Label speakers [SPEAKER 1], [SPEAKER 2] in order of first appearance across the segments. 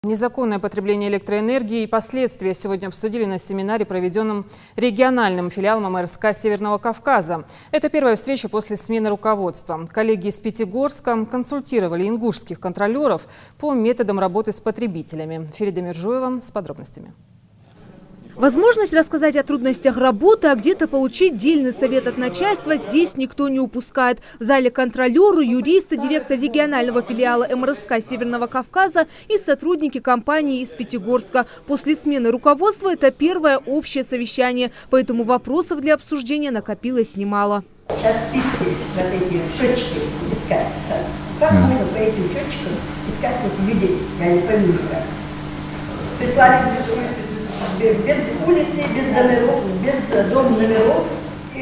[SPEAKER 1] Незаконное потребление электроэнергии и последствия сегодня обсудили на семинаре, проведенном региональным филиалом МРСК Северного Кавказа. Это первая встреча после смены руководства. Коллеги из Пятигорска консультировали ингушских контролеров по методам работы с потребителями. Ферида Миржоева с подробностями.
[SPEAKER 2] Возможность рассказать о трудностях работы, а где-то получить дельный совет от начальства здесь никто не упускает. В зале контролеры, юристы, директор регионального филиала МРСК Северного Кавказа и сотрудники компании из Пятигорска. После смены руководства это первое общее совещание, поэтому вопросов для обсуждения накопилось немало.
[SPEAKER 3] Сейчас списки, вот эти счетчики искать. Как можно по этим счетчикам искать людей? Я не пойму как. Прислали без улицы, без номеров, без дом номеров.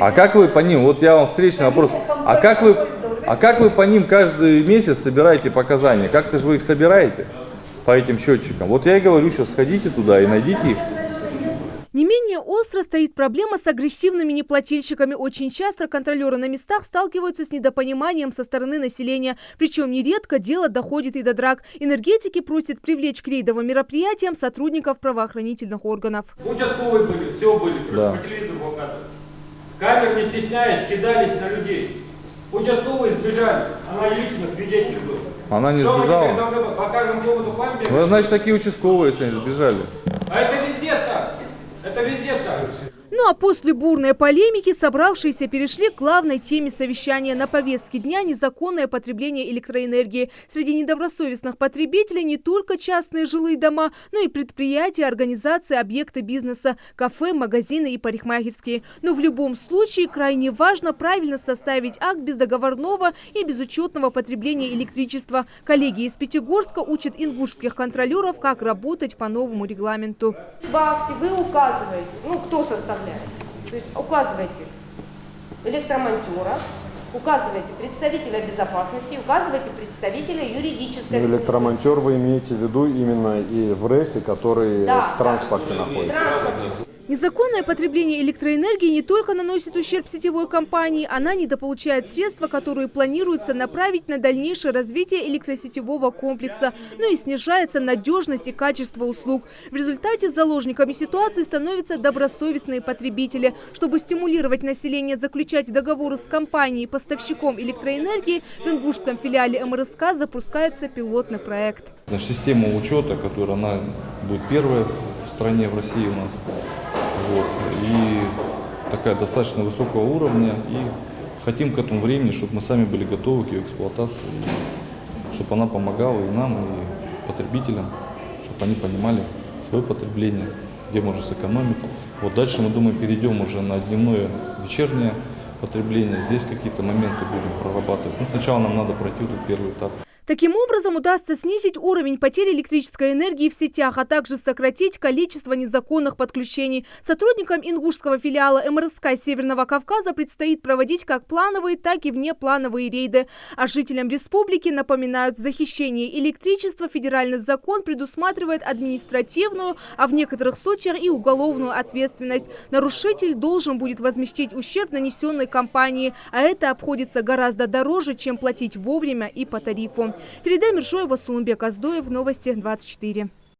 [SPEAKER 4] А как вы по ним, вот я вам встречный вопрос, а как вы по ним каждый месяц собираете показания? Как-то же вы их собираете по этим счетчикам? Вот я и говорю, сейчас сходите туда и найдите их.
[SPEAKER 2] Не менее остро стоит проблема с агрессивными неплательщиками. Очень часто контролеры на местах сталкиваются с недопониманием со стороны населения. Причем нередко дело доходит и до драк. Энергетики просят привлечь к рейдовым мероприятиям сотрудников правоохранительных органов.
[SPEAKER 5] Участковые были, все были,
[SPEAKER 4] да.
[SPEAKER 5] По телевизору показывали. Камер, не стесняясь, кидались на людей. Участковые сбежали, она лично свидетель был.
[SPEAKER 4] Она не сбежала?
[SPEAKER 5] Покажем поводу памяти.
[SPEAKER 4] Ну, значит, такие участковые, если они сбежали.
[SPEAKER 5] А это везде так. Это везде так.
[SPEAKER 2] Ну а после бурной полемики собравшиеся перешли к главной теме совещания. На повестке дня незаконное потребление электроэнергии. Среди недобросовестных потребителей не только частные жилые дома, но и предприятия, организации, объекты бизнеса, кафе, магазины и парикмахерские. Но в любом случае крайне важно правильно составить акт бездоговорного и безучетного потребления электричества. Коллеги из Пятигорска учат ингушских контролеров, как работать по новому регламенту.
[SPEAKER 6] В акте вы указываете, кто составляет. То есть указываете электромонтера, указываете представителя безопасности, указываете представителя юридической.
[SPEAKER 7] Электромонтер вы имеете в виду именно и в РЭСе, который в транспорте находится?
[SPEAKER 2] Незаконное потребление электроэнергии не только наносит ущерб сетевой компании, она недополучает средства, которые планируется направить на дальнейшее развитие электросетевого комплекса, но и снижается надежность и качество услуг. В результате заложниками ситуации становятся добросовестные потребители. Чтобы стимулировать население заключать договоры с компанией-поставщиком электроэнергии, в ингушском филиале МРСК запускается пилотный проект.
[SPEAKER 4] Система учета, которая она будет первая в стране, в России у нас. Вот. И такая достаточно высокого уровня. И хотим к этому времени, чтобы мы сами были готовы к ее эксплуатации. Чтобы она помогала и нам, и потребителям, чтобы они понимали свое потребление, где можно сэкономить. Вот дальше, мы думаем, перейдем уже на дневное, вечернее потребление. Здесь какие-то моменты будем прорабатывать. Сначала нам надо пройти этот первый этап.
[SPEAKER 2] Таким образом, удастся снизить уровень потери электрической энергии в сетях, а также сократить количество незаконных подключений. Сотрудникам ингушского филиала МРСК Северного Кавказа предстоит проводить как плановые, так и внеплановые рейды. А жителям республики напоминают, за хищение электричества федеральный закон предусматривает административную, а в некоторых случаях и уголовную ответственность. Нарушитель должен будет возместить ущерб, нанесенный компании, а это обходится гораздо дороже, чем платить вовремя и по тарифу. Ферида Миржоева, Сулумбек Аздоев, Новости 24.